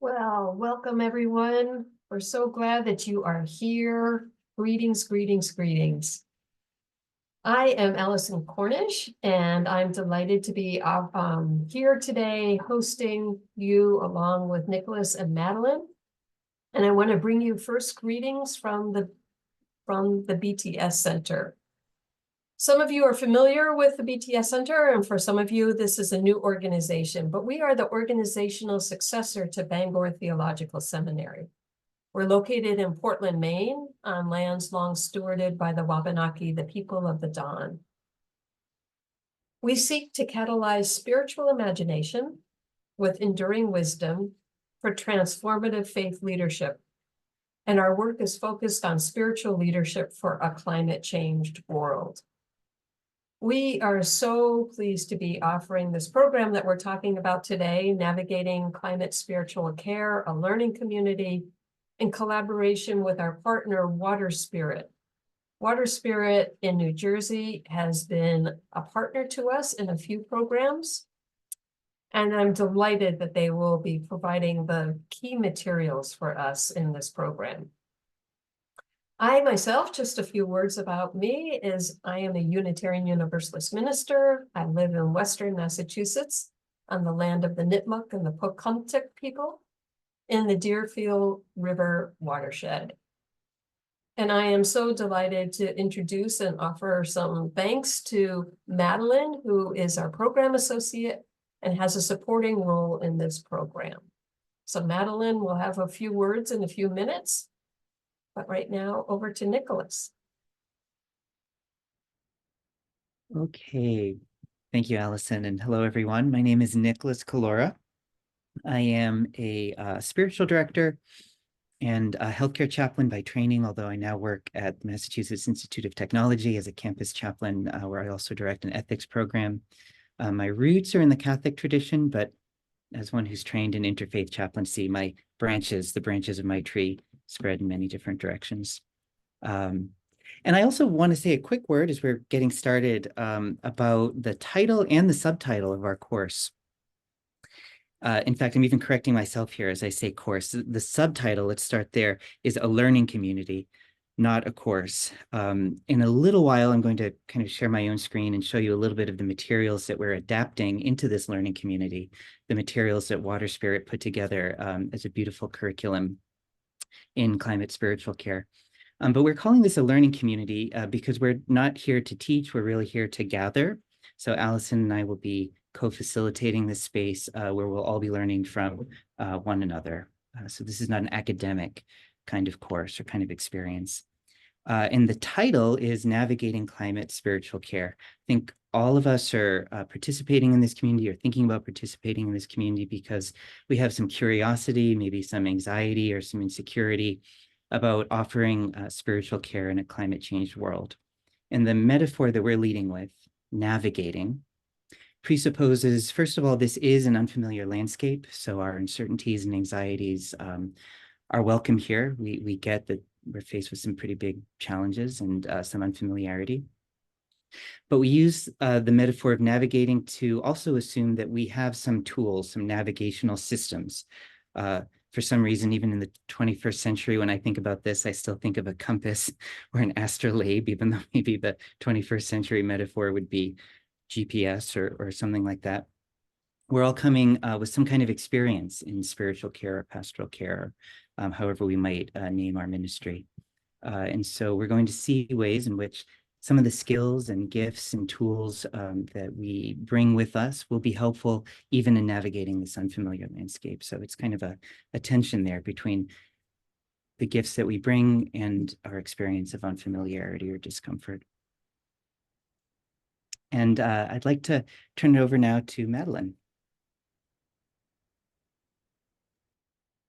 Well, welcome everyone. We're so glad that you are here. Greetings, greetings, greetings. I am Alison Cornish, and I'm delighted to be here today hosting you along with Nicholas and Madeline. And I want to bring you first greetings from the BTS Center. Some of you are familiar with the BTS Center, and for some of you, this is a new organization, but we are the organizational successor to Bangor Theological Seminary. We're located in Portland, Maine, on lands long stewarded by the Wabanaki, the people of the Don. We seek to catalyze spiritual imagination with enduring wisdom for transformative faith leadership. And our work is focused on spiritual leadership for a climate-changed world. We are so pleased to be offering this program that we're talking about today, Navigating Climate Spiritual Care, a learning community, in collaboration with our partner, Water Spirit. Water Spirit in New Jersey has been a partner to us in a few programs, and I'm delighted that they will be providing the key materials for us in this program. I myself, just a few words about me, is I am a Unitarian Universalist minister. I live in Western Massachusetts on the land of the Nipmuc and the Pocumtuck people in the Deerfield River watershed. And I am so delighted to introduce and offer some thanks to Madeline, who is our program associate and has a supporting role in this program. So Madeline will have a few words in a few minutes, but right now over to Nicholas. Okay, thank you, Alison, and hello, everyone. My name is Nicholas Collura. I am a spiritual director and a healthcare chaplain by training, although I now work at Massachusetts Institute of Technology as a campus chaplain, where I also direct an ethics program. My roots are in the Catholic tradition, but as one who's trained in interfaith chaplaincy, the branches of my tree spread in many different directions. And I also want to say a quick word as we're getting started about the title and the subtitle of our course. In fact, I'm even correcting myself here as I say course. The subtitle, let's start there, is a learning community, not a course. In a little while, I'm going to kind of share my own screen and show you a little bit of the materials that we're adapting into this learning community, the materials that Water Spirit put together as a beautiful curriculum in climate spiritual care. But we're calling this a learning community because we're not here to teach, we're really here to gather. So Alison and I will be co-facilitating this space where we'll all be learning from one another. So this is not an academic kind of course or kind of experience. And the title is Navigating Climate Spiritual Care. I think all of us are participating in this community or thinking about participating in this community because we have some curiosity, maybe some anxiety or some insecurity about offering spiritual care in a climate changed world. And the metaphor that we're leading with, navigating, presupposes, first of all, this is an unfamiliar landscape. So our uncertainties and anxieties are welcome here. We get that we're faced with some pretty big challenges and some unfamiliarity. But we use the metaphor of navigating to also assume that we have some tools, some navigational systems. For some reason, even in the 21st century, when I think about this, I still think of a compass or an astrolabe, even though maybe the 21st century metaphor would be GPS or something like that. We're all coming with some kind of experience in spiritual care or pastoral care, however we might name our ministry. And so we're going to see ways in which some of the skills and gifts and tools that we bring with us will be helpful even in navigating this unfamiliar landscape. So it's kind of a tension there between the gifts that we bring and our experience of unfamiliarity or discomfort. And I'd like to turn it over now to Madeline.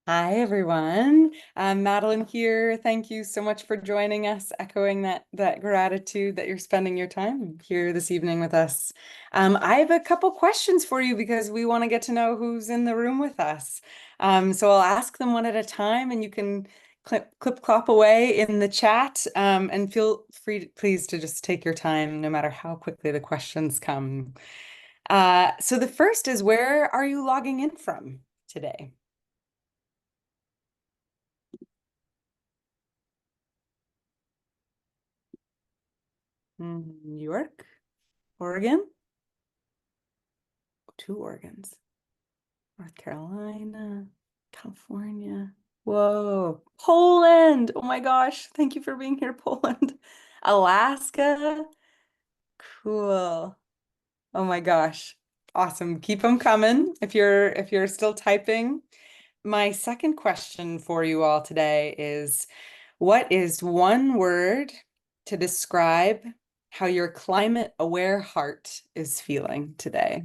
Hi, everyone. Madeline here. Thank you so much for joining us, echoing that gratitude that you're spending your time here this evening with us. I have a couple questions for you because we want to get to know who's in the room with us. So I'll ask them one at a time and you can clip, clop away in the chat and feel free, please, to just take your time no matter how quickly the questions come. So the first is, where are you logging in from today? New York, Oregon, 2 Oregons, North Carolina, California. Whoa, Poland. Oh my gosh. Thank you for being here, Poland. Alaska. Cool. Oh my gosh. Awesome. Keep them coming if you're still typing. My second question for you all today is, what is one word to describe how your climate-aware heart is feeling today?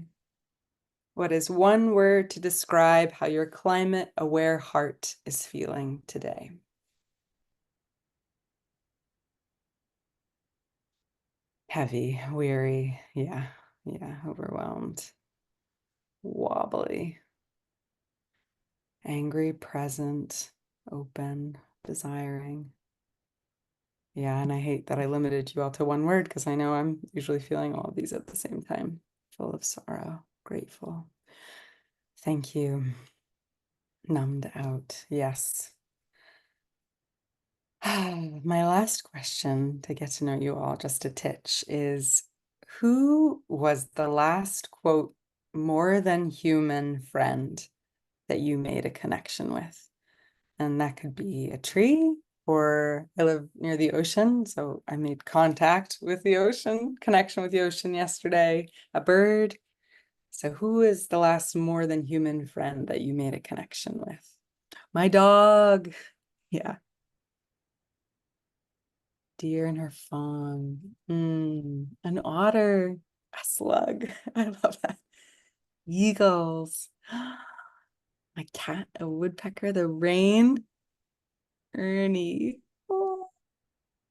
What is one word to describe how your climate-aware heart is feeling today? Heavy, weary, yeah, overwhelmed, wobbly, angry, present, open, desiring. Yeah, and I hate that I limited you all to one word because I know I'm usually feeling all of these at the same time. Full of sorrow, grateful. Thank you. Numbed out, yes. My last question to get to know you all just a titch is, who was the last, quote, more than human friend that you made a connection with? And that could be a tree, or I live near the ocean, so I made contact with the ocean, connection with the ocean yesterday, a bird. So who is the last more than human friend that you made a connection with? My dog. Yeah. Deer and her fawn. An otter. A slug. I love that. Eagles. My cat, a woodpecker, the rain. Ernie. Oh,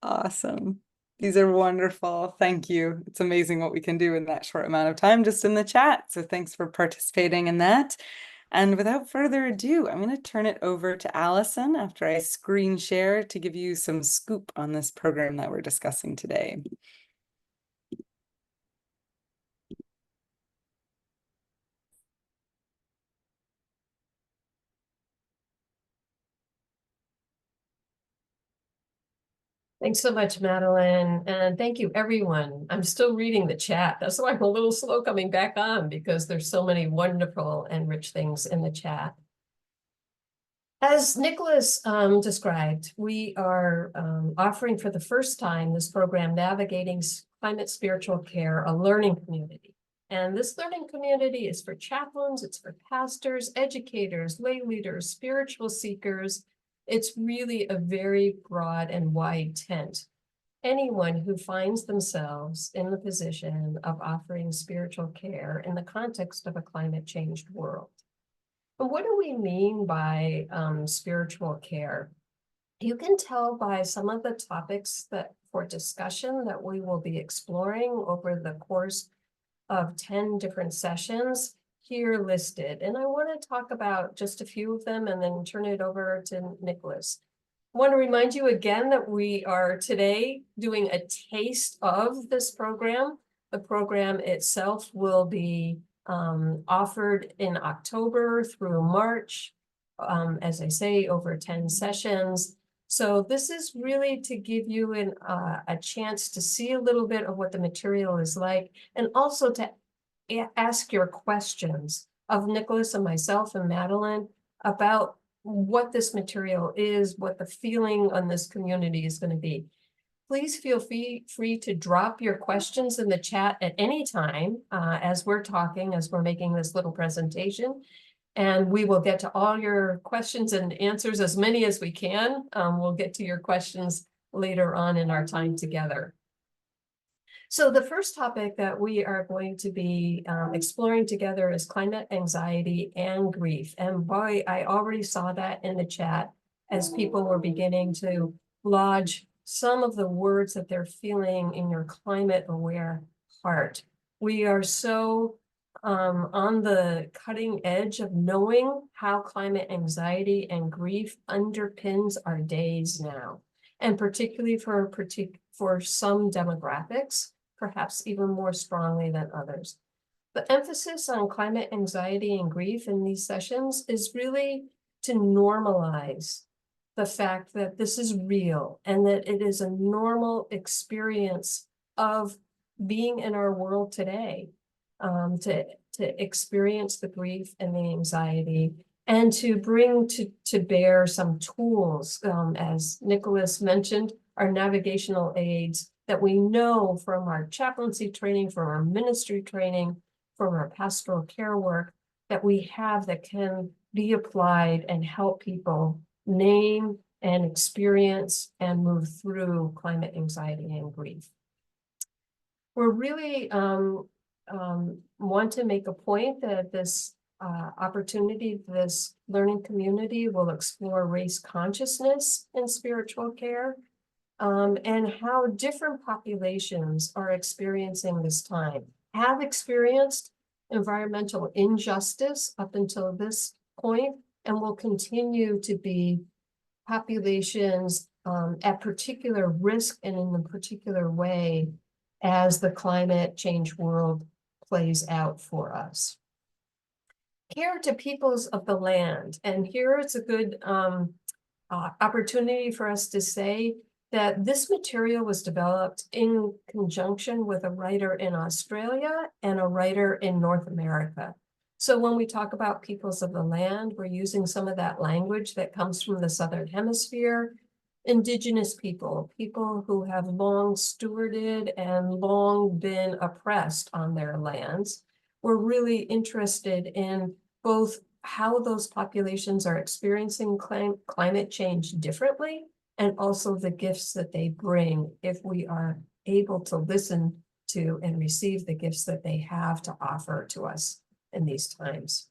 awesome. These are wonderful. Thank you. It's amazing what we can do in that short amount of time just in the chat. So thanks for participating in that. And without further ado, I'm going to turn it over to Alison after I screen share to give you some scoop on this program that we're discussing today. Thanks so much, Madeline. And thank you, everyone. I'm still reading the chat. That's why I'm a little slow coming back on, because there's so many wonderful and rich things in the chat. As Nicholas described, we are offering for the first time this program, Navigating Climate Spiritual Care, a learning community. And this learning community is for chaplains, it's for pastors, educators, lay leaders, spiritual seekers. It's really a very broad and wide tent. Anyone who finds themselves in the position of offering spiritual care in the context of a climate changed world. And what do we mean by spiritual care? You can tell by some of the topics that for discussion that we will be exploring over the course of 10 different sessions here listed. And I want to talk about just a few of them and then turn it over to Nicholas. I want to remind you again that we are today doing a taste of this program. The program itself will be offered in October through March, as I say, over 10 sessions. So this is really to give you a chance to see a little bit of what the material is like, and also to ask your questions of Nicholas and myself and Madeline about what this material is, what the feeling on this community is going to be. Please feel free to drop your questions in the chat at any time as we're talking, as we're making this little presentation. And we will get to all your questions and answers, as many as we can. We'll get to your questions later on in our time together. So the first topic that we are going to be exploring together is climate anxiety and grief. And boy, I already saw that in the chat as people were beginning to lodge some of the words that they're feeling in your climate aware heart. We are so on the cutting edge of knowing how climate anxiety and grief underpins our days now, and particularly for some demographics, perhaps even more strongly than others. The emphasis on climate anxiety and grief in these sessions is really to normalize the fact that this is real and that it is a normal experience of being in our world today, to experience the grief and the anxiety, and to bring to bear some tools, as Nicholas mentioned, our navigational aids that we know from our chaplaincy training, from our ministry training, from our pastoral care work, that we have that can be applied and help people name and experience and move through climate anxiety and grief. We're really want to make a point that this opportunity, this learning community will explore race consciousness in spiritual care, and how different populations are experiencing this time, have experienced environmental injustice up until this point, and will continue to be populations at particular risk and in a particular way as the climate change world plays out for us. Care to peoples of the land. And here it's a good opportunity for us to say that this material was developed in conjunction with a writer in Australia and a writer in North America. So when we talk about peoples of the land, we're using some of that language that comes from the Southern Hemisphere. Indigenous people, people who have long stewarded and long been oppressed on their lands. We're really interested in both how those populations are experiencing climate change differently, and also the gifts that they bring if we are able to listen to and receive the gifts that they have to offer to us in these times.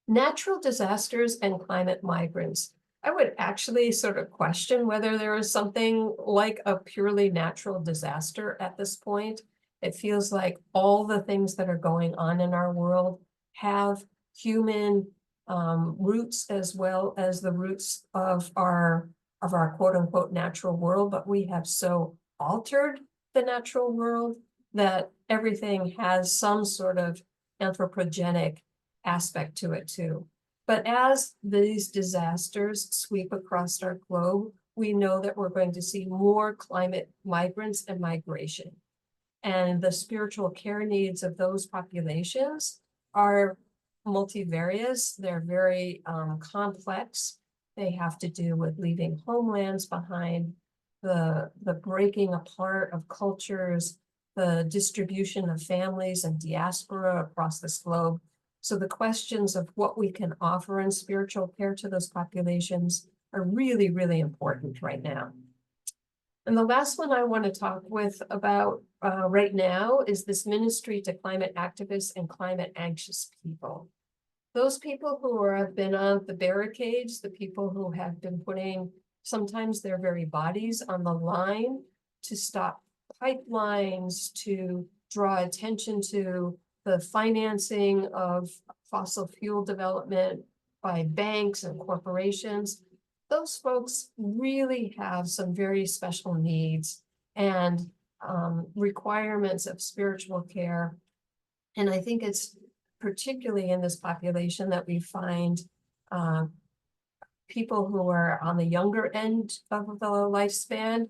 Natural disasters and climate migrants. I would actually sort of question whether there is something like a purely natural disaster at this point. It feels like all the things that are going on in our world have human roots, as well as the roots of our quote unquote natural world, but we have so altered the natural world that everything has some sort of anthropogenic aspect to it too. But as these disasters sweep across our globe, we know that we're going to see more climate migrants and migration. And the spiritual care needs of those populations are multivarious. They're very complex. They have to do with leaving homelands behind, the breaking apart of cultures, the distribution of families and diaspora across this globe. So the questions of what we can offer in spiritual care to those populations are really, really important right now. And the last one I want to talk about right now is this ministry to climate activists and climate anxious people. Those people who have been on the barricades, the people who have been putting sometimes their very bodies on the line to stop pipelines, to draw attention to the financing of fossil fuel development by banks and corporations. Those folks really have some very special needs and requirements of spiritual care. And I think it's particularly in this population that we find people who are on the younger end of the lifespan,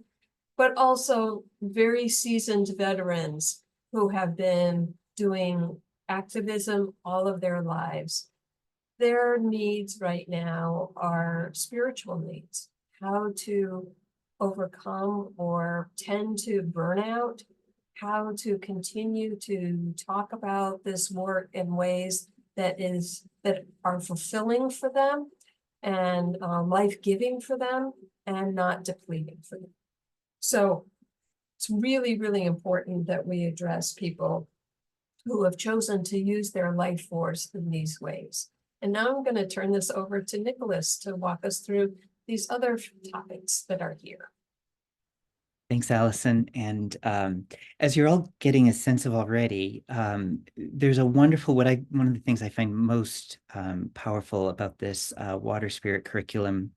but also very seasoned veterans who have been doing activism all of their lives. Their needs right now are spiritual needs, how to overcome or tend to burnout, how to continue to talk about this work in ways that are fulfilling for them and life-giving for them and not depleting for them. So it's really, really important that we address people who have chosen to use their life force in these ways. And now I'm going to turn this over to Nicholas to walk us through these other topics that are here. Thanks, Alison. And as you're all getting a sense of already, there's a wonderful, one of the things I find most powerful about this water spirit curriculum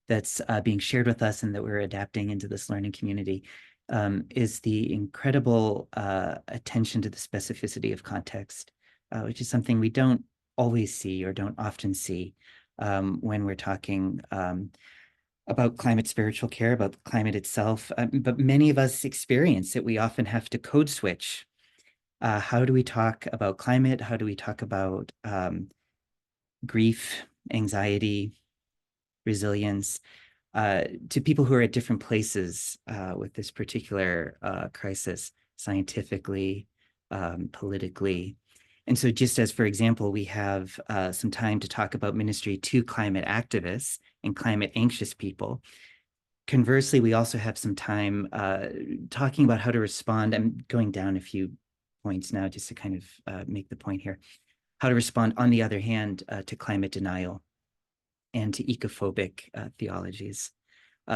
that's being shared with us and that we're adapting into this learning community is the incredible attention to the specificity of context, which is something we don't always see or don't often see when we're talking about climate spiritual care, about the climate itself, but many of us experience it. We often have to code switch. How do we talk about climate? How do we talk about grief, anxiety, resilience to people who are at different places with this particular crisis, scientifically, politically? And so just as, for example, we have some time to talk about ministry to climate activists and climate anxious people. Conversely, we also have some time talking about how to respond. I'm going down a few points now just to kind of make the point here. How to respond, on the other hand, to climate denial and to ecophobic theologies.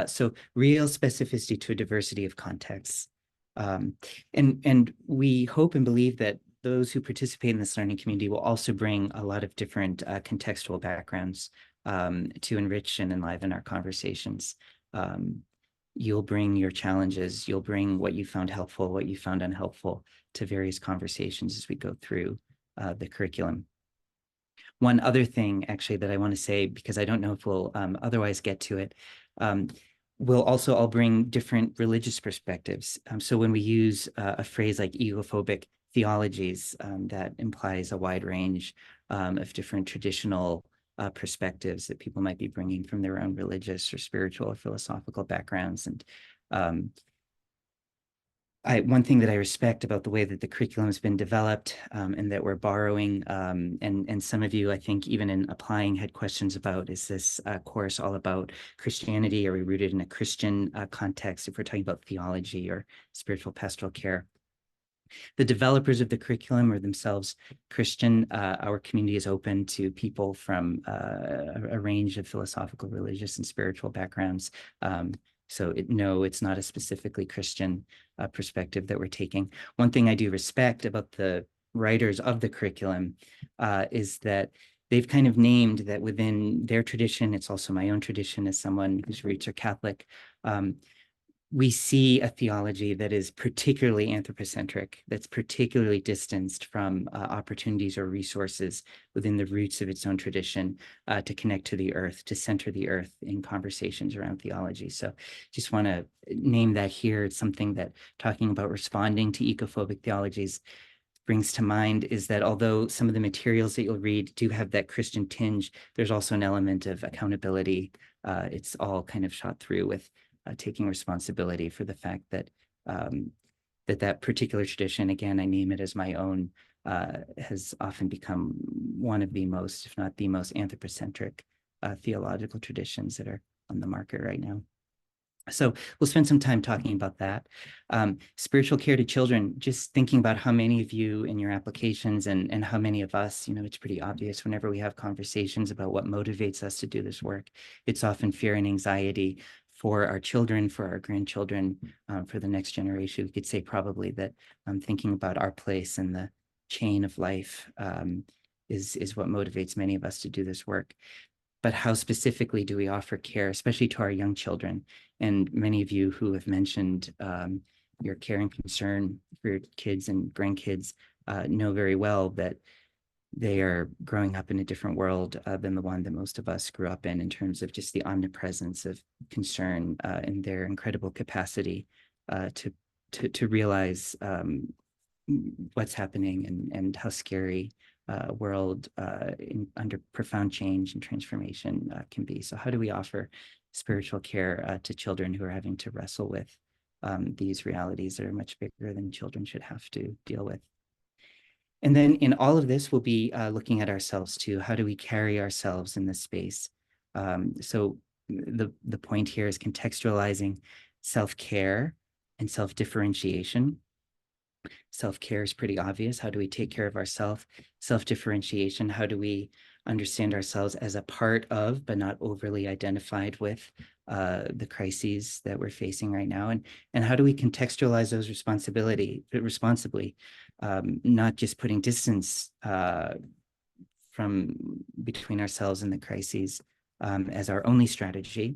So real specificity to a diversity of contexts. And we hope and believe that those who participate in this learning community will also bring a lot of different contextual backgrounds to enrich and enliven our conversations. You'll bring your challenges, you'll bring what you found helpful, what you found unhelpful to various conversations as we go through the curriculum. One other thing actually that I want to say, because I don't know if we'll otherwise get to it, we'll also all bring different religious perspectives. So when we use a phrase like ecophobic theologies, that implies a wide range of different traditional perspectives that people might be bringing from their own religious or spiritual or philosophical backgrounds. And one thing that I respect about the way that the curriculum has been developed and that we're borrowing, and some of you, I think, even in applying, had questions about, is this course all about Christianity? Are we rooted in a Christian context if we're talking about theology or spiritual pastoral care? The developers of the curriculum are themselves Christian. Our community is open to people from a range of philosophical, religious, and spiritual backgrounds. So no, it's not a specifically Christian perspective that we're taking. One thing I do respect about the writers of the curriculum is that they've kind of named that within their tradition, it's also my own tradition as someone whose roots are Catholic, we see a theology that is particularly anthropocentric, that's particularly distanced from opportunities or resources within the roots of its own tradition to connect to the earth, to center the earth in conversations around theology. So just want to name that here. It's something that talking about responding to ecophobic theologies brings to mind, is that although some of the materials that you'll read do have that Christian tinge, there's also an element of accountability. It's all kind of shot through with taking responsibility for the fact that that particular tradition, again, I name it as my own, has often become one of the most, if not the most anthropocentric theological traditions that are on the market right now. So we'll spend some time talking about that. Spiritual care to children, just thinking about how many of you in your applications and how many of us, it's pretty obvious whenever we have conversations about what motivates us to do this work, it's often fear and anxiety for our children, for our grandchildren, for the next generation. We could say probably that thinking about our place in the chain of life is what motivates many of us to do this work. But how specifically do we offer care, especially to our young children? And many of you who have mentioned your care and concern for your kids and grandkids know very well that they are growing up in a different world than the one that most of us grew up in terms of just the omnipresence of concern and their incredible capacity to realize what's happening and how scary a world under profound change and transformation can be. So how do we offer spiritual care to children who are having to wrestle with these realities that are much bigger than children should have to deal with? And then in all of this, we'll be looking at ourselves too. How do we carry ourselves in this space? So the point here is contextualizing self-care and self-differentiation. Self-care is pretty obvious. How do we take care of ourselves? Self-differentiation, how do we understand ourselves as a part of, but not overly identified with the crises that we're facing right now? And how do we contextualize those responsibly, not just putting distance from between ourselves and the crises as our only strategy,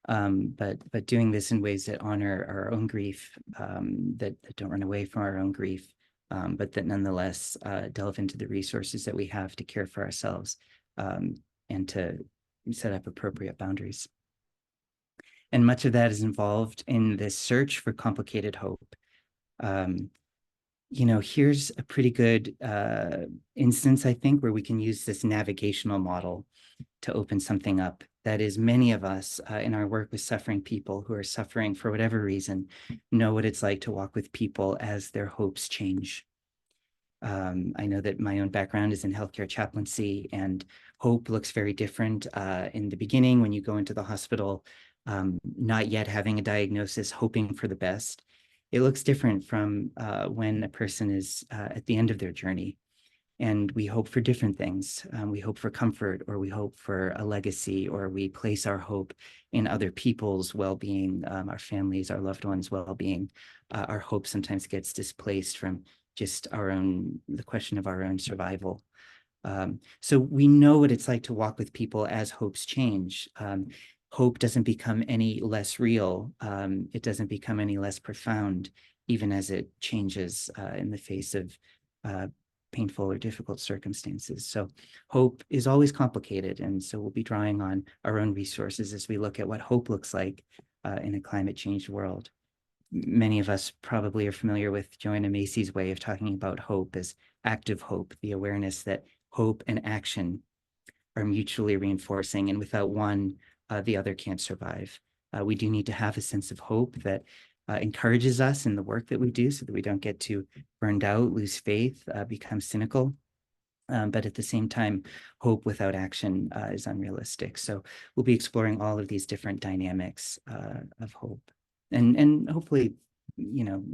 but doing this in ways that honor our own grief, that don't run away from our own grief, but that nonetheless delve into the resources that we have to care for ourselves and to set up appropriate boundaries. And much of that is involved in this search for complicated hope. Here's a pretty good instance, I think, where we can use this navigational model to open something up. That is, many of us in our work with suffering people who are suffering for whatever reason know what it's like to walk with people as their hopes change. I know that my own background is in healthcare chaplaincy, and hope looks very different in the beginning when you go into the hospital, not yet having a diagnosis, hoping for the best. It looks different from when a person is at the end of their journey. And we hope for different things. We hope for comfort, or we hope for a legacy, or we place our hope in other people's well-being, our families, our loved ones' well-being. Our hope sometimes gets displaced from just the question of our own survival. So we know what it's like to walk with people as hopes change. Hope doesn't become any less real. It doesn't become any less profound, even as it changes in the face of painful or difficult circumstances. So hope is always complicated. And so we'll be drawing on our own resources as we look at what hope looks like in a climate changed world. Many of us probably are familiar with Joanna Macy's way of talking about hope as active hope, the awareness that hope and action are mutually reinforcing, and without one, the other can't survive. We do need to have a sense of hope that encourages us in the work that we do so that we don't get too burned out, lose faith, become cynical. But at the same time, hope without action is unrealistic. So we'll be exploring all of these different dynamics of hope. And hopefully,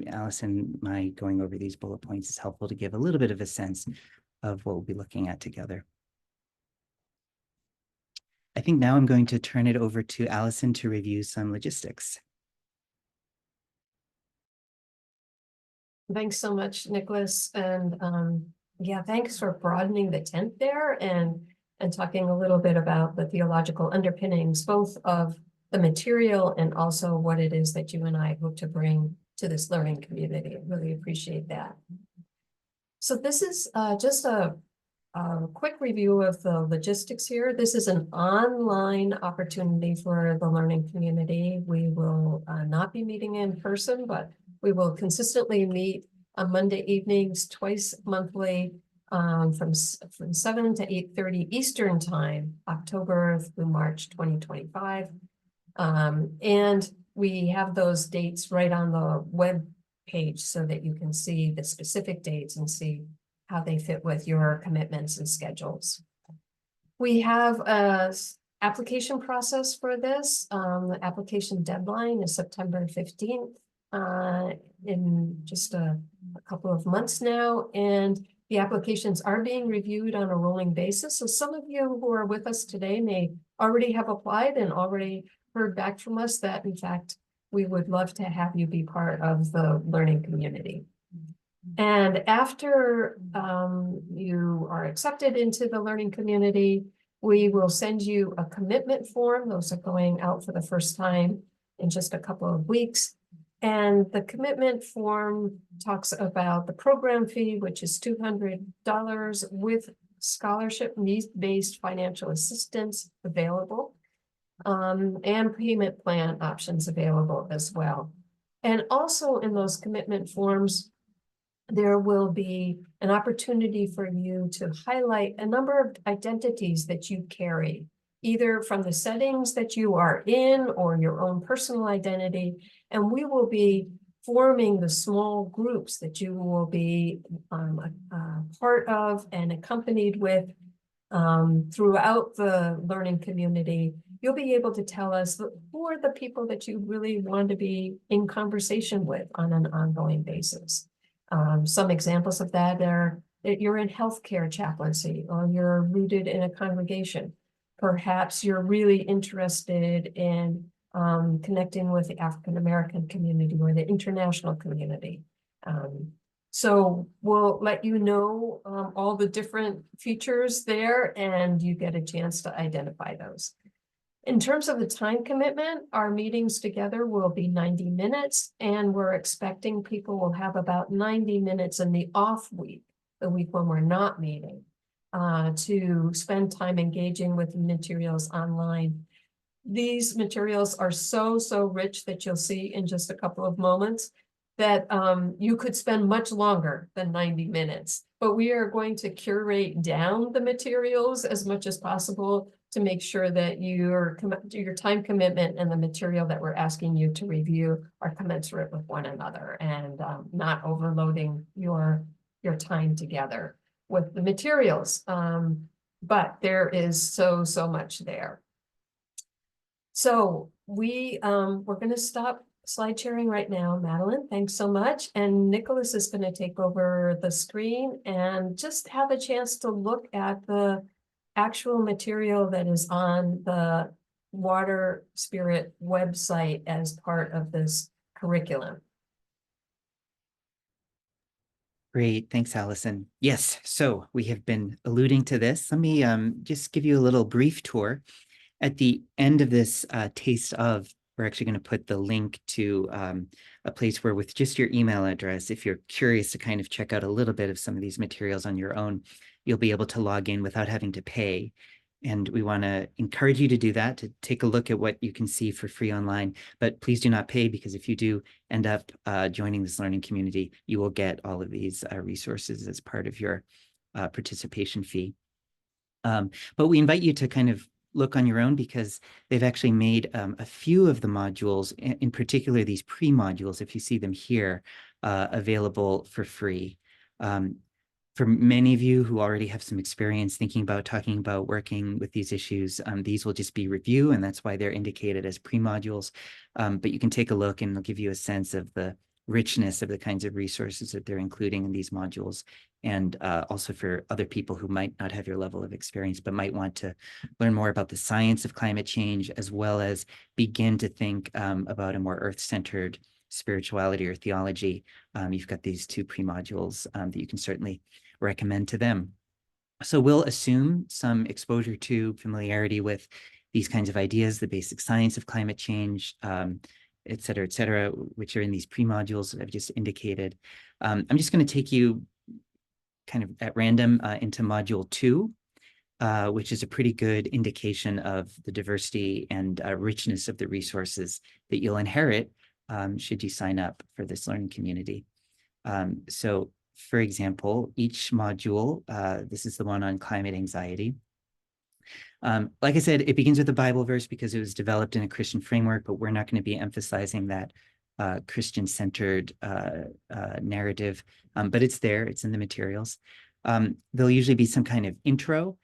Alison, my going over these bullet points is helpful to give a little bit of a sense of what we'll be looking at together. I think now I'm going to turn it over to Alison to review some logistics. Thanks so much, Nicholas. And yeah, thanks for broadening the tent there and talking a little bit about the theological underpinnings, both of the material and also what it is that you and I hope to bring to this learning community. I really appreciate that. So this is just a quick review of the logistics here. This is an online opportunity for the learning community. We will not be meeting in person, but we will consistently meet on Monday evenings, twice monthly, from 7 to 8:30 Eastern Time, October through March 2025. And we have those dates right on the web page so that you can see the specific dates and see how they fit with your commitments and schedules. We have a application process for this. The application deadline is September 15th, in just a couple of months now, and the applications are being reviewed on a rolling basis. So some of you who are with us today may already have applied and already heard back from us that, in fact, we would love to have you be part of the learning community. And after you are accepted into the learning community, we will send you a commitment form. Those are going out for the first time in just a couple of weeks. And the commitment form talks about the program fee, which is $200 with scholarship needs-based financial assistance available, and payment plan options available as well. And also in those commitment forms, there will be an opportunity for you to highlight a number of identities that you carry, either from the settings that you are in or your own personal identity. And we will be forming the small groups that you will be part of and accompanied with throughout the learning community. You'll be able to tell us who are the people that you really want to be in conversation with on an ongoing basis. Some examples of that are that you're in healthcare chaplaincy, or you're rooted in a congregation. Perhaps you're really interested in connecting with the African American community or the international community. So we'll let you know all the different features there, and you get a chance to identify those. In terms of the time commitment, our meetings together will be 90 minutes, and we're expecting people will have about 90 minutes in the off week, the week when we're not meeting, to spend time engaging with materials online. these materials are so, so rich that you'll see in just a couple of moments that you could spend much longer than 90 minutes. But we are going to curate down the materials as much as possible to make sure that your time commitment and the material that we're asking you to review are commensurate with one another, and not overloading your time together with the materials. But there is so much there. So we're going to stop slide sharing right now. Madeline, thanks so much. And Nicholas is going to take over the screen and just have a chance to look at the actual material that is on the Water Spirit website as part of this curriculum. Great, thanks, Allison. Yes, so we have been alluding to this. Let me just give you a little brief tour. At the end of this taste of, we're actually going to put the link to a place where with just your email address, if you're curious to kind of check out a little bit of some of these materials on your own, you'll be able to log in without having to pay. And we want to encourage you to do that, to take a look at what you can see for free online. But please do not pay, because if you do end up joining this learning community, you will get all of these resources as part of your participation fee. But we invite you to kind of look on your own, because they've actually made a few of the modules, in particular these pre-modules, if you see them here, available for free. For many of you who already have some experience thinking about talking about working with these issues, these will just be review, and that's why they're indicated as pre-modules. But you can take a look, and they'll give you a sense of the richness of the kinds of resources that they're including in these modules. And also for other people who might not have your level of experience, but might want to learn more about the science of climate change, as well as begin to think about a more earth-centered spirituality or theology. You've got these two pre-modules that you can certainly recommend to them. So we'll assume some exposure to, familiarity with these kinds of ideas, the basic science of climate change, et cetera, which are in these pre-modules that I've just indicated. I'm just going to take you kind of at random into module 2, which is a pretty good indication of the diversity and richness of the resources that you'll inherit should you sign up for this learning community. So, for example, each module, this is the one on climate anxiety. Like I said, it begins with a Bible verse because it was developed in a Christian framework, but we're not going to be emphasizing that Christian-centered narrative, but it's there, it's in the materials. There'll usually be some kind of intro.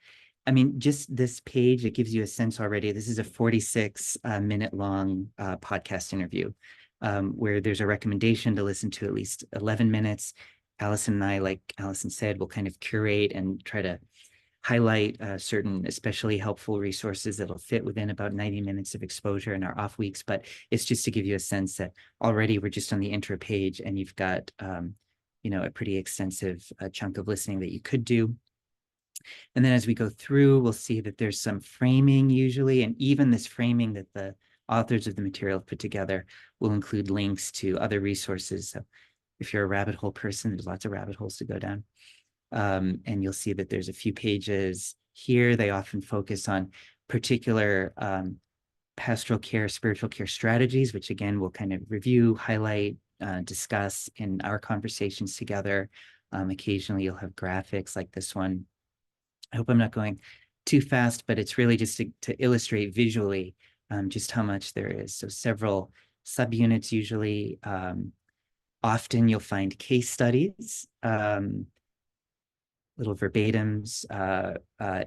I mean, just this page, it gives you a sense already. This is a 46-minute long podcast interview where there's a recommendation to listen to at least 11 minutes. Alison and I, like Alison said, will kind of curate and try to highlight certain especially helpful resources that'll fit within about 90 minutes of exposure in our off weeks. But it's just to give you a sense that already we're just on the intro page, and you've got you know, a pretty extensive chunk of listening that you could do. And then as we go through, we'll see that there's some framing usually, and even this framing that the authors of the material put together will include links to other resources. So if you're a rabbit hole person, there's lots of rabbit holes to go down. And you'll see that there's a few pages here. They often focus on particular pastoral care, spiritual care strategies, which again, we'll kind of review, highlight, discuss in our conversations together. Occasionally you'll have graphics like this one. I hope I'm not going too fast, but it's really just to illustrate visually just how much there is. So several subunits usually. Often you'll find case studies, little verbatims,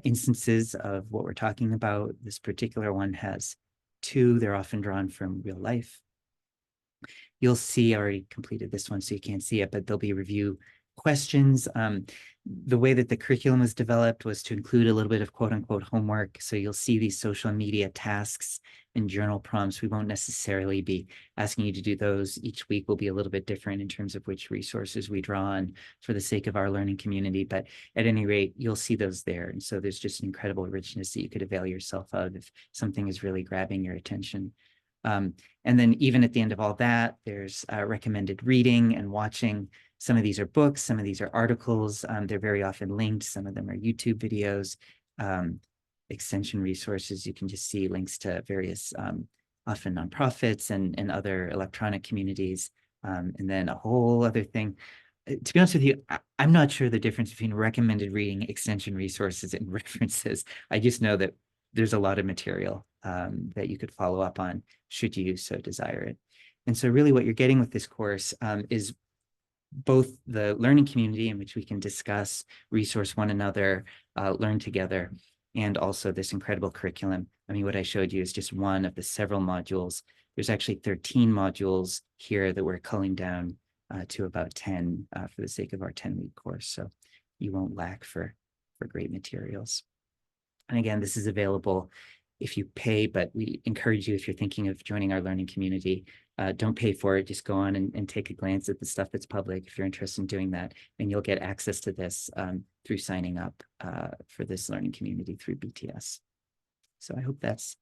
instances of what we're talking about. This particular one has 2. They're often drawn from real life. You'll see, I already completed this one, so you can't see it, but there'll be review questions. The way that the curriculum was developed was to include a little bit of quote unquote homework. So you'll see these social media tasks and journal prompts. We won't necessarily be asking you to do those. Each week will be a little bit different in terms of which resources we draw on for the sake of our learning community. But at any rate, you'll see those there. And so there's just an incredible richness that you could avail yourself of if something is really grabbing your attention. And then even at the end of all that, there's recommended reading and watching. Some of these are books, some of these are articles. They're very often linked. Some of them are YouTube videos. extension resources, you can just see links to various often nonprofits and other electronic communities. And then a whole other thing. To be honest with you, I'm not sure the difference between recommended reading, extension resources, and references. I just know that there's a lot of material that you could follow up on should you so desire it. And so really what you're getting with this course is both the learning community in which we can discuss, resource one another, learn together, and also this incredible curriculum. I mean, what I showed you is just one of the several modules. There's actually 13 modules here that we're culling down to about 10 for the sake of our 10-week course. So you won't lack for great materials. And again, this is available if you pay, but we encourage you, if you're thinking of joining our learning community, don't pay for it. Just go on and take a glance at the stuff that's public if you're interested in doing that. And you'll get access to this through signing up for this learning community through BTS. So I hope that's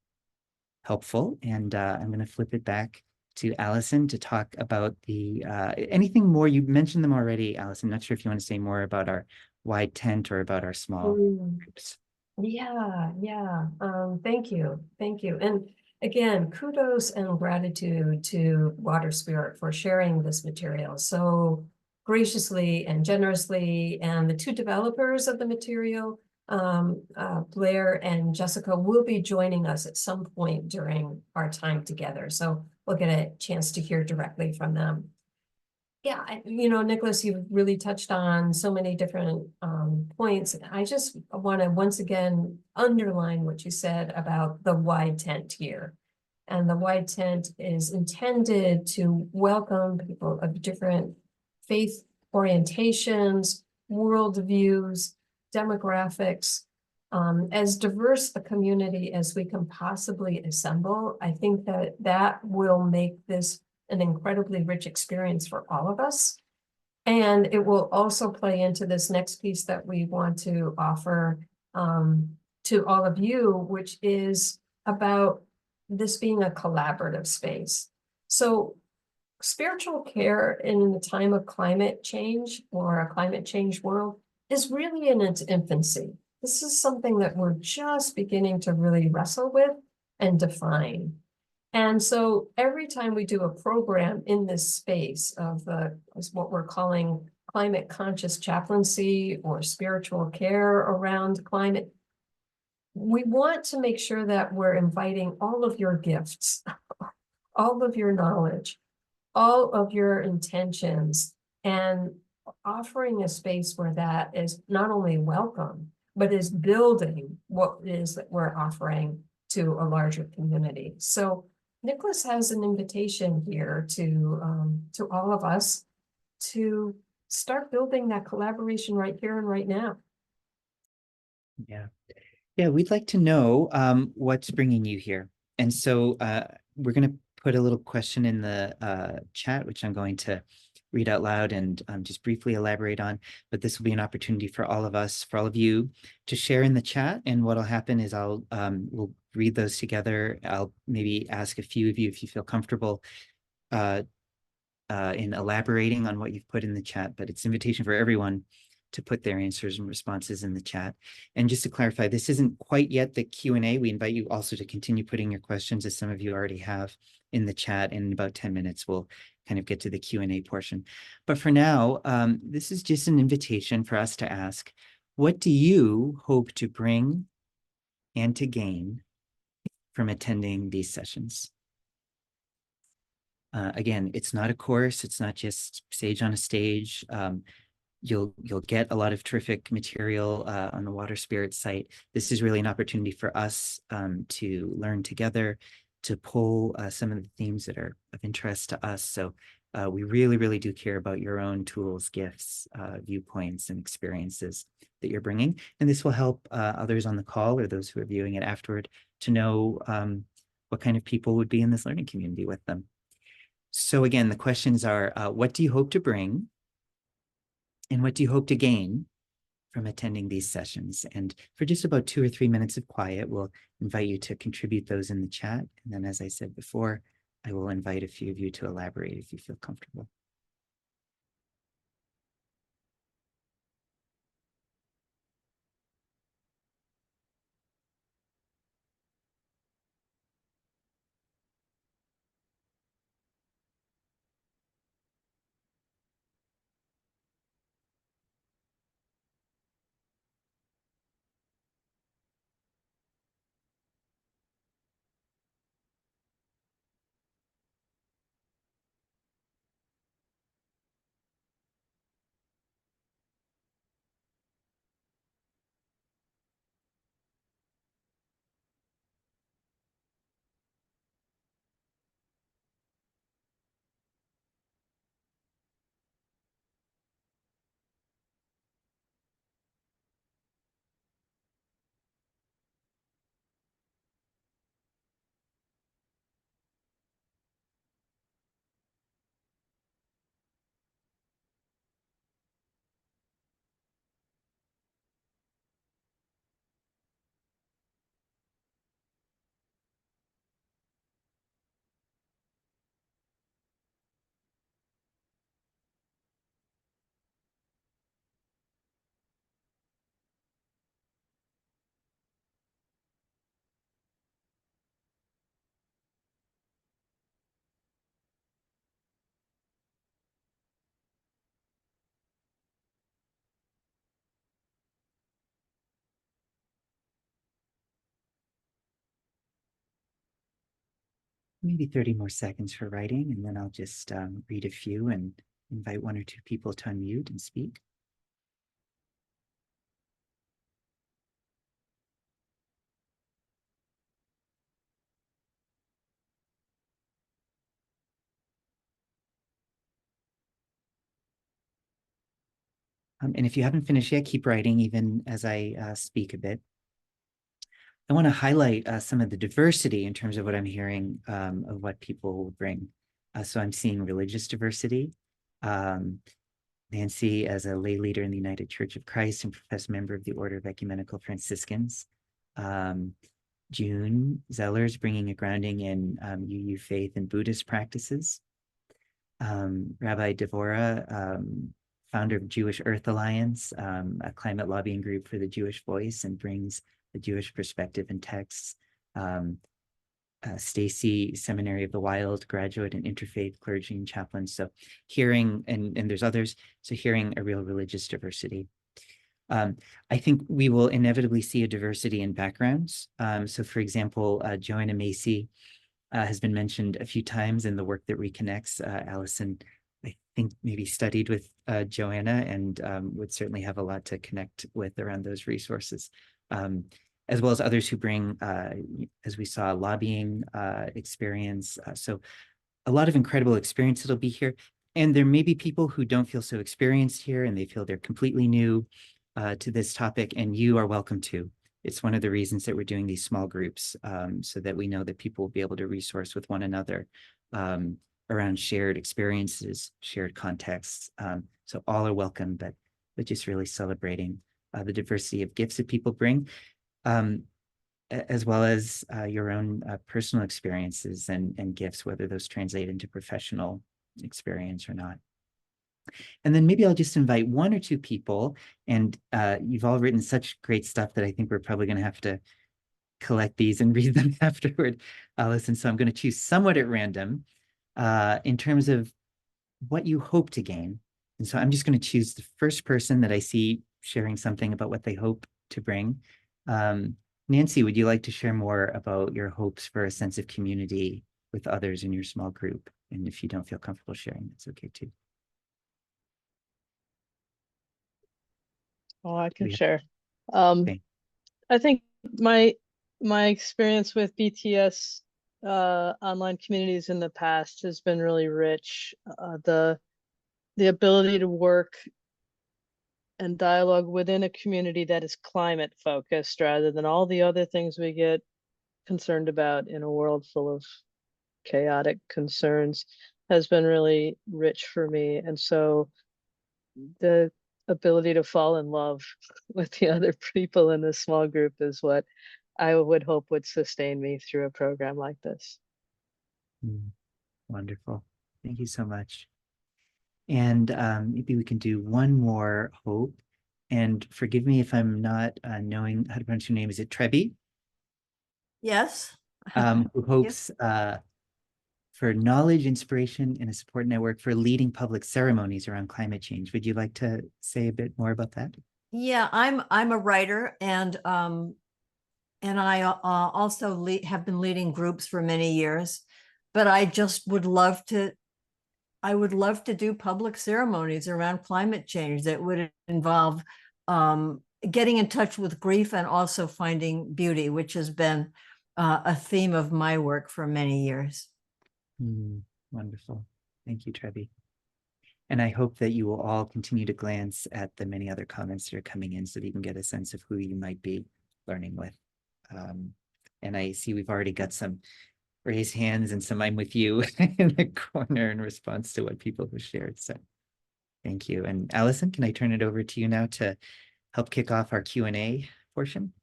helpful. And I'm going to flip it back to Alison to talk about the anything more. You mentioned them already, Alison. I'm not sure if you want to say more about our wide tent or about our small groups. Yeah. Thank you. And again, kudos and gratitude to Water Spirit for sharing this material so graciously and generously. And the two developers of the material, Blair and Jessica, will be joining us at some point during our time together. So we'll get a chance to hear directly from them. Yeah, Nicholas, you've really touched on so many different points. I just want to once again underline what you said about the wide tent here. And the wide tent is intended to welcome people of different faith orientations, worldviews, demographics, as diverse a community as we can possibly assemble. I think that will make this an incredibly rich experience for all of us. And it will also play into this next piece that we want to offer to all of you, which is about this being a collaborative space. So spiritual care in the time of climate change or a climate change world is really in its infancy. This is something that we're just beginning to really wrestle with and define. And so every time we do a program in this space of what we're calling climate conscious chaplaincy or spiritual care around climate, we want to make sure that we're inviting all of your gifts, all of your knowledge, all of your intentions, and offering a space where that is not only welcome, but is building what it is that we're offering to a larger community. So Nicholas has an invitation here to all of us to start building that collaboration right here and right now. Yeah, we'd like to know what's bringing you here. And so we're going to put a little question in the chat, which I'm going to read out loud and just briefly elaborate on. But this will be an opportunity for all of us, for all of you, to share in the chat. And what'll happen is we'll read those together. I'll maybe ask a few of you if you feel comfortable in elaborating on what you've put in the chat. But it's an invitation for everyone to put their answers and responses in the chat. And just to clarify, this isn't quite yet the Q&A. We invite you also to continue putting your questions, as some of you already have, in the chat. And in about 10 minutes, we'll kind of get to the Q&A portion. But for now, this is just an invitation for us to ask, what do you hope to bring and to gain from attending these sessions? Again, it's not a course. It's not just sage on a stage. You'll get a lot of terrific material on the Water Spirit site. This is really an opportunity for us to learn together, to pull some of the themes that are of interest to us. So we really, really do care about your own tools, gifts, viewpoints, and experiences that you're bringing. And this will help others on the call or those who are viewing it afterward to know what kind of people would be in this learning community with them. So again, the questions are, what do you hope to bring? And what do you hope to gain from attending these sessions? And for just about 2 or 3 minutes of quiet, we'll invite you to contribute those in the chat. And then, as I said before, I will invite a few of you to elaborate if you feel comfortable. maybe 30 more seconds for writing, and then I'll just read a few and invite one or two people to unmute and speak. And if you haven't finished yet, keep writing even as I speak a bit. I want to highlight some of the diversity in terms of what I'm hearing of what people will bring. So I'm seeing religious diversity. Nancy as a lay leader in the United Church of Christ and professed member of the Order of Ecumenical Franciscans. June Zellers bringing a grounding in UU faith and Buddhist practices. Rabbi Devora, founder of Jewish Earth Alliance, a climate lobbying group for the Jewish voice, and brings the Jewish perspective and texts. Stacy, Seminary of the Wild, graduate and interfaith clergy and chaplain. So hearing, and there's others, so hearing a real religious diversity. I think we will inevitably see a diversity in backgrounds. So for example, Joanna Macy has been mentioned a few times in the work that reconnects. Alison, I think maybe studied with Joanna and would certainly have a lot to connect with around those resources. As well as others who bring, as we saw, lobbying experience. So a lot of incredible experience that'll be here. And there may be people who don't feel so experienced here and they feel they're completely new to this topic, and you are welcome to. It's one of the reasons that we're doing these small groups so that we know that people will be able to resource with one another around shared experiences, shared contexts. So all are welcome, but just really celebrating the diversity of gifts that people bring. As well as your own personal experiences and gifts, whether those translate into professional experience or not. And then maybe I'll just invite one or two people, and you've all written such great stuff that I think we're probably going to have to collect these and read them afterward, Alison. So I'm going to choose somewhat at random in terms of what you hope to gain. And so I'm just going to choose the first person that I see sharing something about what they hope to bring. Nancy, would you like to share more about your hopes for a sense of community with others in your small group? And if you don't feel comfortable sharing, that's okay too. Oh, I can Yeah. share. Okay. I think my experience with BTS online communities in the past has been really rich. The ability to work and dialogue within a community that is climate focused rather than all the other things we get concerned about in a world full of chaotic concerns has been really rich for me. And so the ability to fall in love with the other people in this small group is what I would hope would sustain me through a program like this. Wonderful. Thank you so much. And maybe we can do one more hope. And forgive me if I'm not knowing how to pronounce your name. Is it Trebi? Yes. Who hopes for knowledge, inspiration, and a support network for leading public ceremonies around climate change. Would you like to say a bit more about that? Yeah, I'm a writer, and I also have been leading groups for many years, but I just would love to. I would love to do public ceremonies around climate change that would involve getting in touch with grief and also finding beauty, which has been a theme of my work for many years. Wonderful. Thank you, Trebi. And I hope that you will all continue to glance at the many other comments that are coming in so that you can get a sense of who you might be learning with. And I see we've already got some raised hands and some I'm with you in the corner in response to what people have shared. So thank you. And Alison, can I turn it over to you now to help kick off our Q&A portion?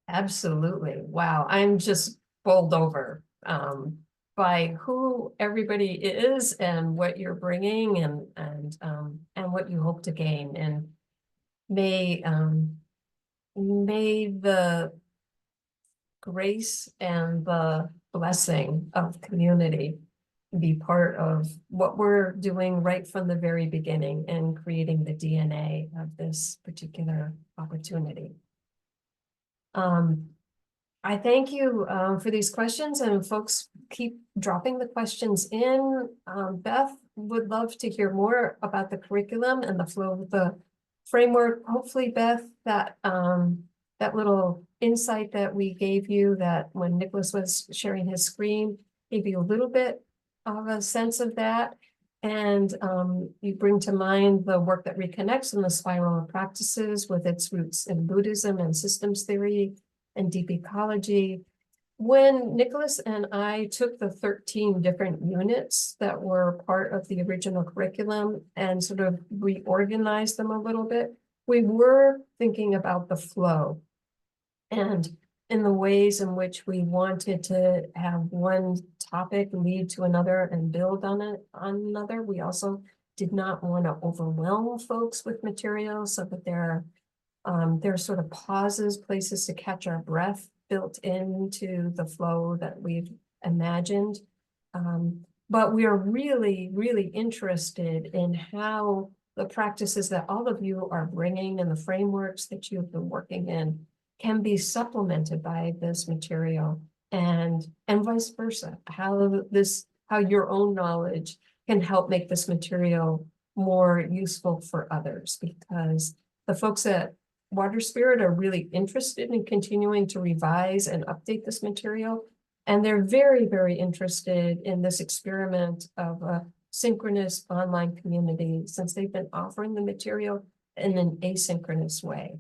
Absolutely. Wow. I'm just bowled over by who everybody is and what you're bringing and what you hope to gain. And may the grace and the blessing of community be part of what we're doing right from the very beginning and creating the DNA of this particular opportunity. I thank you for these questions, and folks keep dropping the questions in. Beth would love to hear more about the curriculum and the flow of the framework. Hopefully, Beth, that that little insight that we gave you, that when Nicholas was sharing his screen, gave you a little bit of a sense of that. And you bring to mind the work that reconnects in the spiral of practices with its roots in Buddhism and systems theory and deep ecology. When Nicholas and I took the 13 different units that were part of the original curriculum and sort of reorganized them a little bit, we were thinking about the flow and in the ways in which we wanted to have one topic lead to another and build on it on another. We also did not want to overwhelm folks with materials, so that there are sort of pauses, places to catch our breath built into the flow that we've imagined. But we are really, really interested in how the practices that all of you are bringing and the frameworks that you've been working in can be supplemented by this material, and vice versa. How your own knowledge can help make this material more useful for others, because the folks at Water Spirit are really interested in continuing to revise and update this material. And they're very, very interested in this experiment of a synchronous online community, since they've been offering the material in an asynchronous way.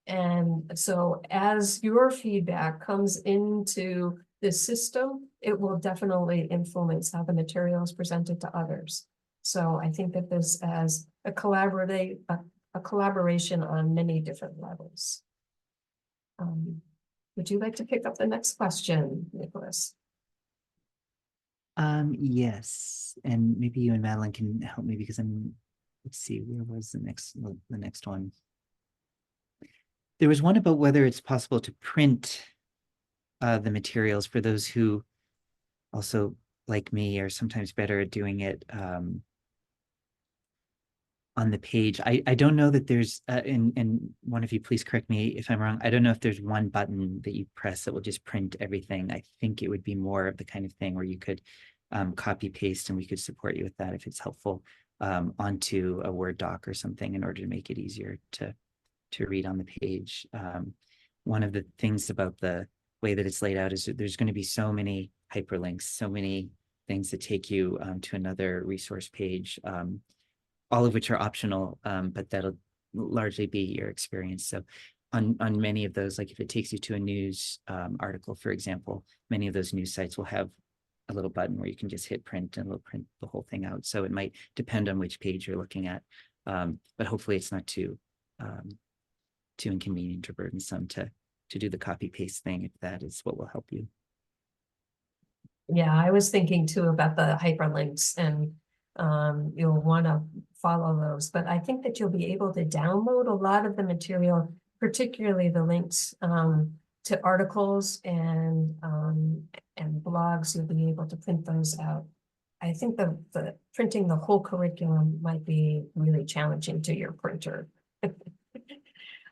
And so as your feedback comes into this system, it will definitely influence how the material is presented to others. So I think that this as a collaboration on many different levels. Would you like to pick up the next question, Nicholas? Yes, and maybe you and Madeline can help me, because let's see, where was the next one? There was one about whether it's possible to print the materials for those who also, like me, are sometimes better at doing it on the page. I don't know that there's, and one of you please correct me if I'm wrong, I don't know if there's one button that you press that will just print everything. I think it would be more of the kind of thing where you could copy paste, and we could support you with that if it's helpful, onto a Word doc or something, in order to make it easier to read on the page. One of the things about the way that it's laid out is that there's going to be so many hyperlinks, so many things that take you to another resource page, all of which are optional, but that'll largely be your experience. So on many of those, like if it takes you to a news article, for example, many of those news sites will have a little button where you can just hit print, and it'll print the whole thing out. So it might depend on which page you're looking at, but hopefully it's not too inconvenient or burdensome to do the copy paste thing, if that is what will help you. Yeah, I was thinking too about the hyperlinks, and you'll want to follow those, but I think that you'll be able to download a lot of the material, particularly the links to articles and blogs. You'll be able to print those out. I think the printing the whole curriculum might be really challenging to your printer.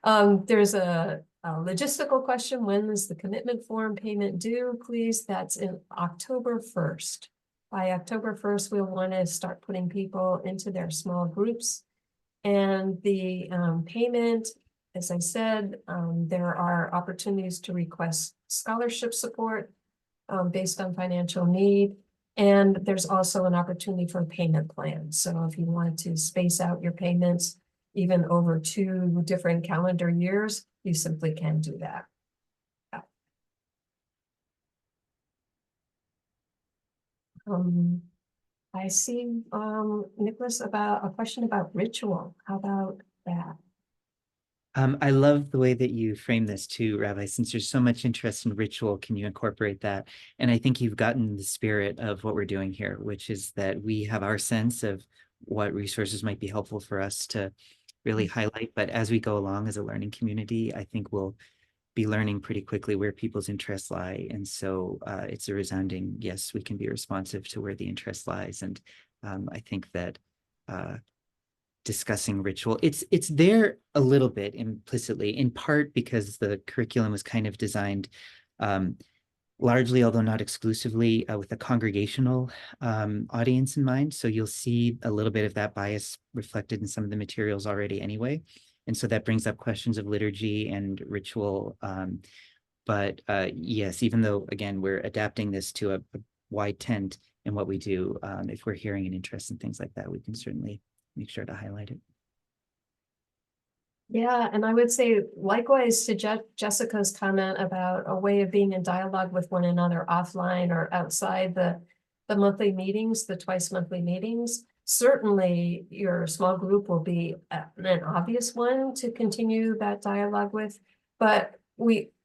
There's a logistical question. When is the commitment form payment due, please? That's in October 1st. By October 1st, we'll want to start putting people into their small groups. And the payment, as I said, there are opportunities to request scholarship support based on financial need. And there's also an opportunity for a payment plan. So if you want to space out your payments even over 2 different calendar years, you simply can do that. I see, Nicholas, about a question about ritual. How about that? I love the way that you frame this too, Rabbi. Since there's so much interest in ritual, can you incorporate that? And I think you've gotten the spirit of what we're doing here, which is that we have our sense of what resources might be helpful for us to really highlight. But as we go along as a learning community, I think we'll be learning pretty quickly where people's interests lie. And so it's a resounding, yes, we can be responsive to where the interest lies. And I think that discussing ritual, it's there a little bit implicitly, in part because the curriculum was kind of designed largely, although not exclusively, with a congregational audience in mind. So you'll see a little bit of that bias reflected in some of the materials already anyway. And so that brings up questions of liturgy and ritual. But yes, even though, again, we're adapting this to a wide tent in what we do, if we're hearing an interest in things like that, we can certainly make sure to highlight it. Yeah, and I would say likewise to Jessica's comment about a way of being in dialogue with one another offline or outside the monthly meetings, the twice monthly meetings. Certainly your small group will be an obvious one to continue that dialogue with, but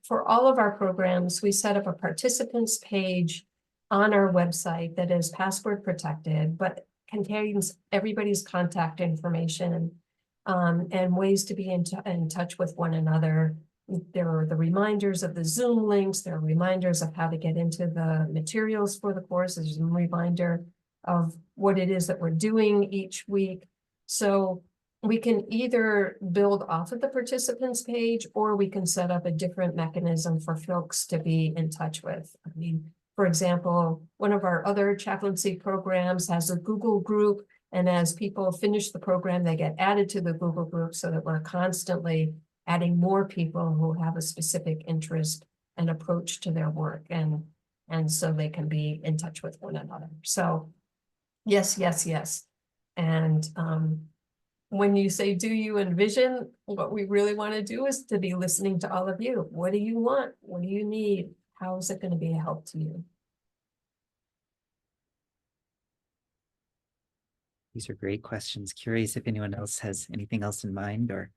for all of our programs, we set up a participants page on our website that is password protected, but contains everybody's contact information and ways to be in touch with one another. There are the reminders of the Zoom links. There are reminders of how to get into the materials for the course. There's a reminder of what it is that we're doing each week. So we can either build off of the participants page, or we can set up a different mechanism for folks to be in touch with. I mean, for example, one of our other chaplaincy programs has a Google group, and as people finish the program, they get added to the Google group so that we're constantly adding more people who have a specific interest and approach to their work, and so they can be in touch with one another. So yes, yes, yes. And when you say, do you envision, what we really want to do is to be listening to all of you. What do you want? What do you need? How is it going to be a help to you? These are great questions. Curious if anyone else has anything else in mind, or.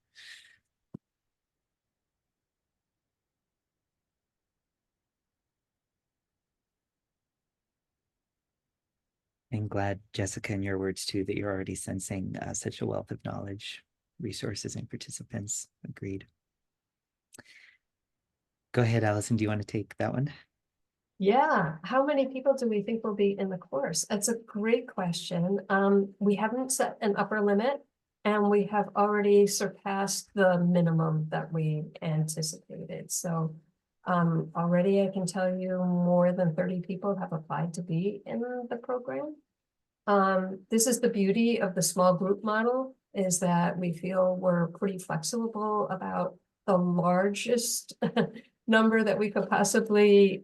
I'm glad, Jessica, in your words too, that you're already sensing such a wealth of knowledge, resources, and participants. Agreed. Go ahead, Alison. Do you want to take that one? Yeah, how many people do we think will be in the course? That's a great question. We haven't set an upper limit, and we have already surpassed the minimum that we anticipated. So already I can tell you more than 30 people have applied to be in the program. This is the beauty of the small group model, is that we feel we're pretty flexible about the largest number that we could possibly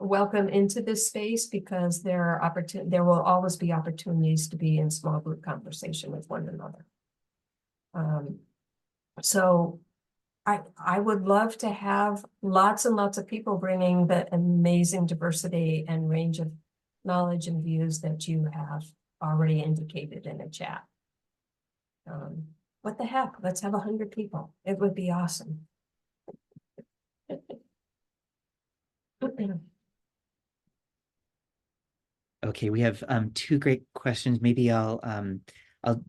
welcome into this space, because there will always be opportunities to be in small group conversation with one another. So I would love to have lots and lots of people bringing the amazing diversity and range of knowledge and views that you have already indicated in the chat. What the heck? Let's have 100 people. It would be awesome. Okay, we have two great questions. Maybe I'll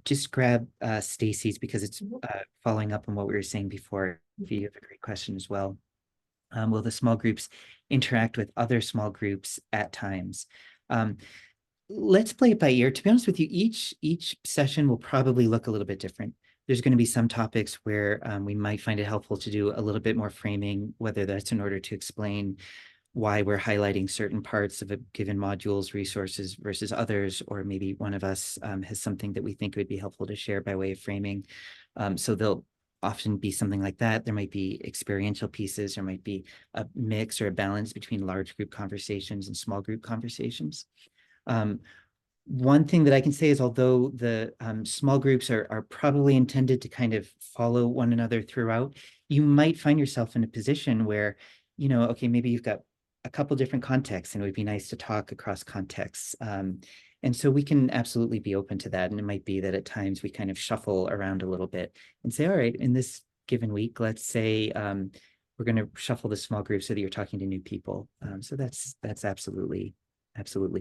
just grab Stacy's, because it's following up on what we were saying before. If you have a great question as well. Will the small groups interact with other small groups at times? Let's play it by ear. To be honest with you, each session will probably look a little bit different. There's going to be some topics where we might find it helpful to do a little bit more framing, whether that's in order to explain why we're highlighting certain parts of a given module's resources versus others, or maybe one of us has something that we think would be helpful to share by way of framing. So there'll often be something like that. There might be experiential pieces, there might be a mix or a balance between large group conversations and small group conversations. One thing that I can say is, although the small groups are probably intended to kind of follow one another throughout, you might find yourself in a position where, okay, maybe you've got a couple different contexts, and it would be nice to talk across contexts. And so we can absolutely be open to that. And it might be that at times we kind of shuffle around a little bit and say, all right, in this given week, let's say we're going to shuffle the small group so that you're talking to new people. So that's absolutely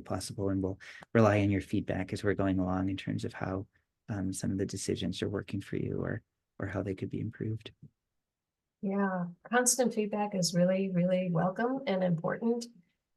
possible. And we'll rely on your feedback as we're going along in terms of how some of the decisions are working for you, or how they could be improved. Yeah, constant feedback is really, really welcome and important.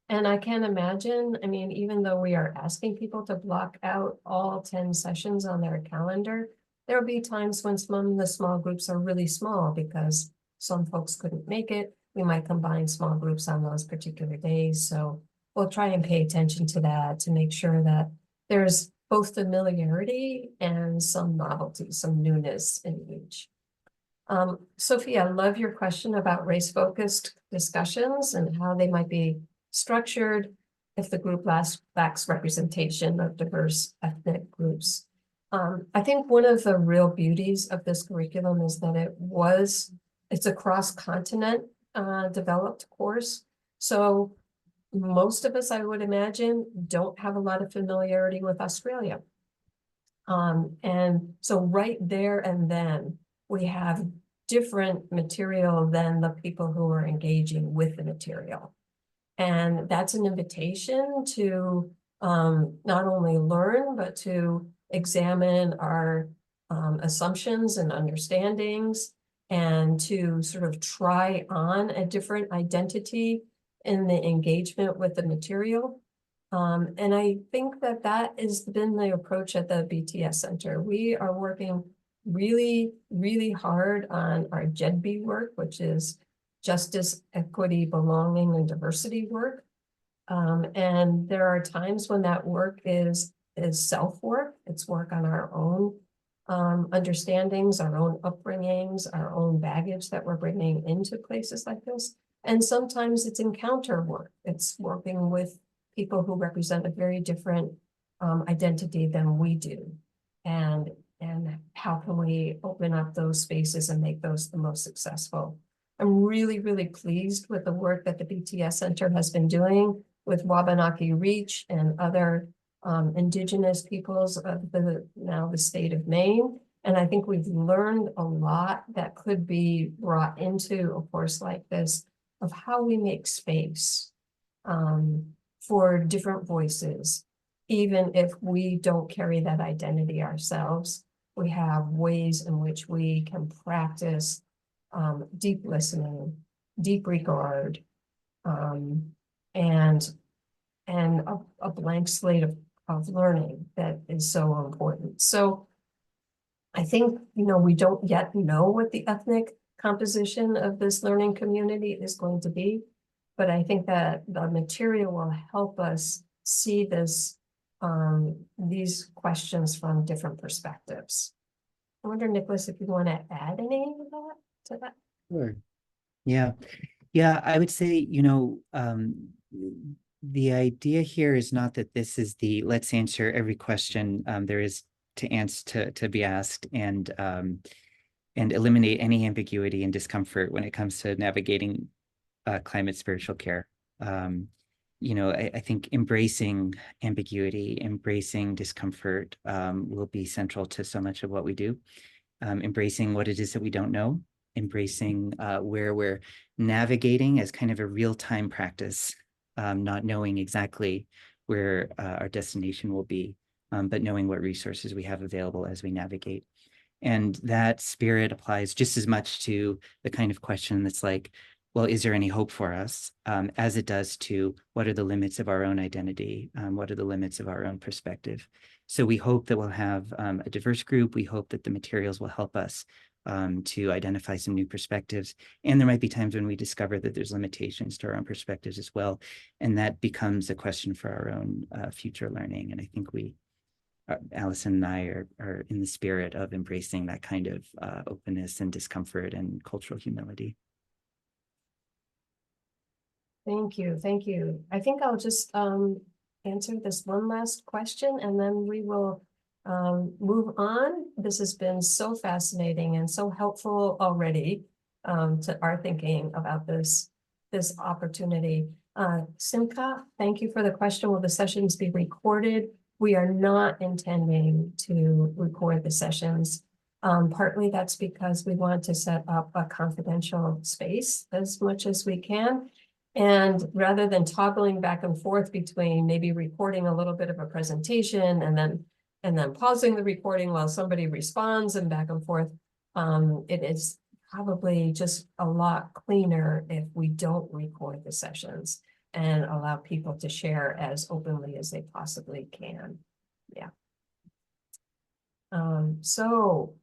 And I can imagine, I mean, even though we are asking people to block out all 10 sessions on their calendar, there'll be times when some of the small groups are really small because some folks couldn't make it, we might combine small groups on those particular days. So we'll try and pay attention to that to make sure that there's both familiarity and some novelty, some newness in each. Sophie, I love your question about race-focused discussions and how they might be structured if the group lacks representation of diverse ethnic groups. I think one of the real beauties of this curriculum is that it's a cross-continent developed course. So most of us, I would imagine, don't have a lot of familiarity with Australia. And so right there and then we have different material than the people who are engaging with the material. And that's an invitation to not only learn, but to examine our assumptions and understandings and to sort of try on a different identity in the engagement with the material. And I think that that has been the approach at the BTS Center. We are working really, really hard on our JEDB work, which is justice, equity, belonging, and diversity work. And there are times when that work is self-work. It's work on our own understandings, our own upbringings, our own baggage that we're bringing into places like this. And sometimes it's encounter work. It's working with people who represent a very different identity than we do. And how can we open up those spaces and make those the most successful? I'm really, really pleased with the work that the BTS Center has been doing with Wabanaki Reach and other indigenous peoples of the state of Maine. And I think we've learned a lot that could be brought into a course like this of how we make space for different voices. Even if we don't carry that identity ourselves, we have ways in which we can practice deep listening, deep regard, and a blank slate of learning that is so important. So I think, we don't yet know what the ethnic composition of this learning community is going to be, but I think that the material will help us see these questions from different perspectives. I wonder, Nicholas, if you want to add any of that to that? Sure. Yeah. I would say, the idea here is not that this is the let's answer every question there is to be asked and eliminate any ambiguity and discomfort when it comes to navigating climate spiritual care. I think embracing ambiguity, embracing discomfort will be central to so much of what we do. Embracing what it is that we don't know, embracing where we're navigating as kind of a real-time practice, not knowing exactly where our destination will be, but knowing what resources we have available as we navigate. And that spirit applies just as much to the kind of question that's like, well, is there any hope for us, as it does to what are the limits of our own identity? What are the limits of our own perspective? So we hope that we'll have a diverse group. We hope that the materials will help us to identify some new perspectives. And there might be times when we discover that there's limitations to our own perspectives as well. And that becomes a question for our own future learning. And I think Alison and I are in the spirit of embracing that kind of openness and discomfort and cultural humility. Thank you. Thank you. I think I'll just answer this one last question and then we will move on. This has been so fascinating and so helpful already to our thinking about this opportunity. Simca, thank you for the question. Will the sessions be recorded? We are not intending to record the sessions. Partly that's because we want to set up a confidential space as much as we can. And rather than toggling back and forth between maybe recording a little bit of a presentation and then pausing the recording while somebody responds and back and forth, it is probably just a lot cleaner if we don't record the sessions and allow people to share as openly as they possibly can. Yeah. So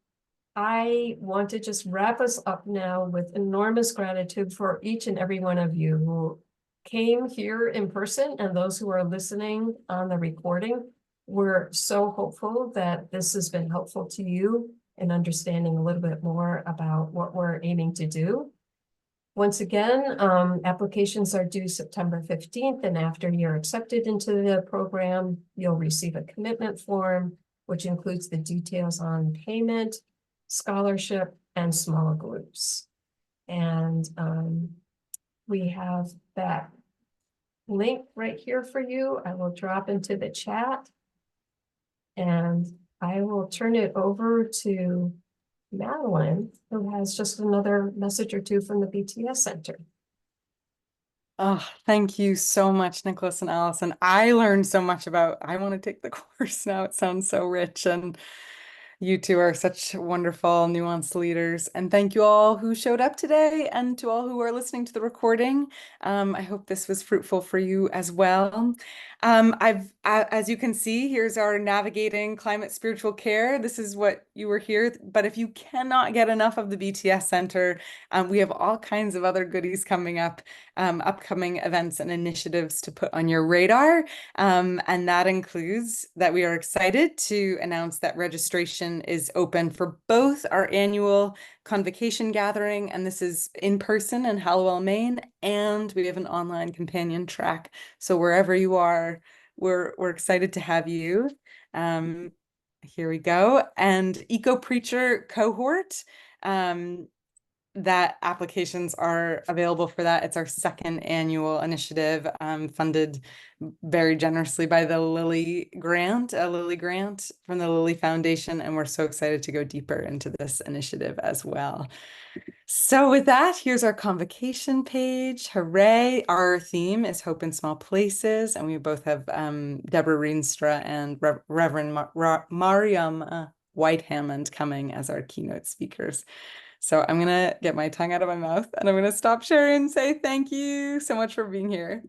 I want to just wrap us up now with enormous gratitude for each and every one of you who came here in person and those who are listening on the recording. We're so hopeful that this has been helpful to you in understanding a little bit more about what we're aiming to do. Once again, applications are due September 15th, and after you're accepted into the program, you'll receive a commitment form, which includes the details on payment, scholarship, and small groups. And we have that link right here for you. I will drop into the chat. And I will turn it over to Madeline, who has just another message or two from the BTS Center. Oh, thank you so much, Nicholas and Allison. I learned so much I want to take the course now. It sounds so rich, and you two are such wonderful, nuanced leaders. And thank you all who showed up today, and to all who are listening to the recording. I hope this was fruitful for you as well. As you can see, here's our Navigating Climate Spiritual Care. This is what you were here. But if you cannot get enough of the BTS Center, we have all kinds of other goodies coming up, upcoming events and initiatives to put on your radar. And that includes that we are excited to announce that registration is open for both our annual convocation gathering, and this is in person in Hallowell, Maine, and we have an online companion track. So wherever you are, we're excited to have you. Here we go. And Eco Preacher cohort, that applications are available for that. It's our second annual initiative, funded very generously by the Lilly grant, a Lilly grant from the Lilly Foundation. And we're so excited to go deeper into this initiative as well. So with that, here's our convocation page. Hooray. Our theme is Hope in Small Places. And we both have Deborah Rienstra and Reverend Mariam White Hammond coming as our keynote speakers. So I'm going to get my tongue out of my mouth, and I'm going to stop sharing and say thank you so much for being here.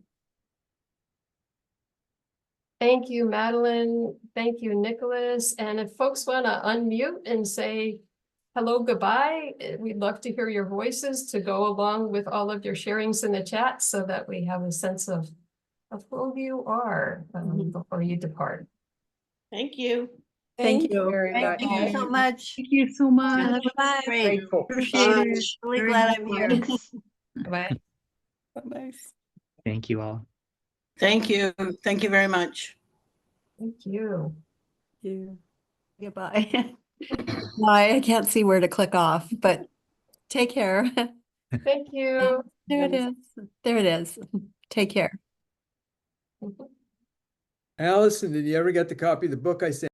Thank you, Madeline. Thank you, Nicholas. And if folks want to unmute and say hello, goodbye, we'd love to hear your voices to go along with all of your sharings in the chat so that we have a sense of who you are before you depart. Thank you. Thank you very much. Thank you so much. Thank you so much. Bye. Great. Grateful. Appreciate it. Really Very glad I'm here. Bye. Nice. Thank you all. Thank you. Thank you very much. Thank you. You. Goodbye. No, I can't see where to click off, but take care. Thank you. There it is. There it is. Take care. Allison, did you ever get the copy of the book I sent?